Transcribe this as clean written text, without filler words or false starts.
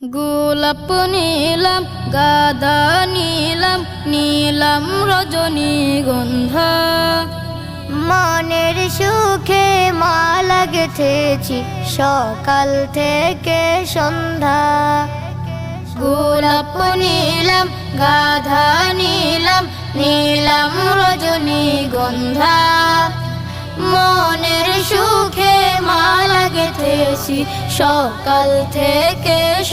গোলাপ নীলাম গাঁদা নীলাম নীলাম রজনীগন্ধা, মনের সুখে মালা গেঁথেছি সকাল থেকে সন্ধ্যা। গোলাপ নীলাম গাঁদা নীলাম নীলাম রজনীগন্ধা, মনের সুখে মালা গেঁথেছি সকাল থেকে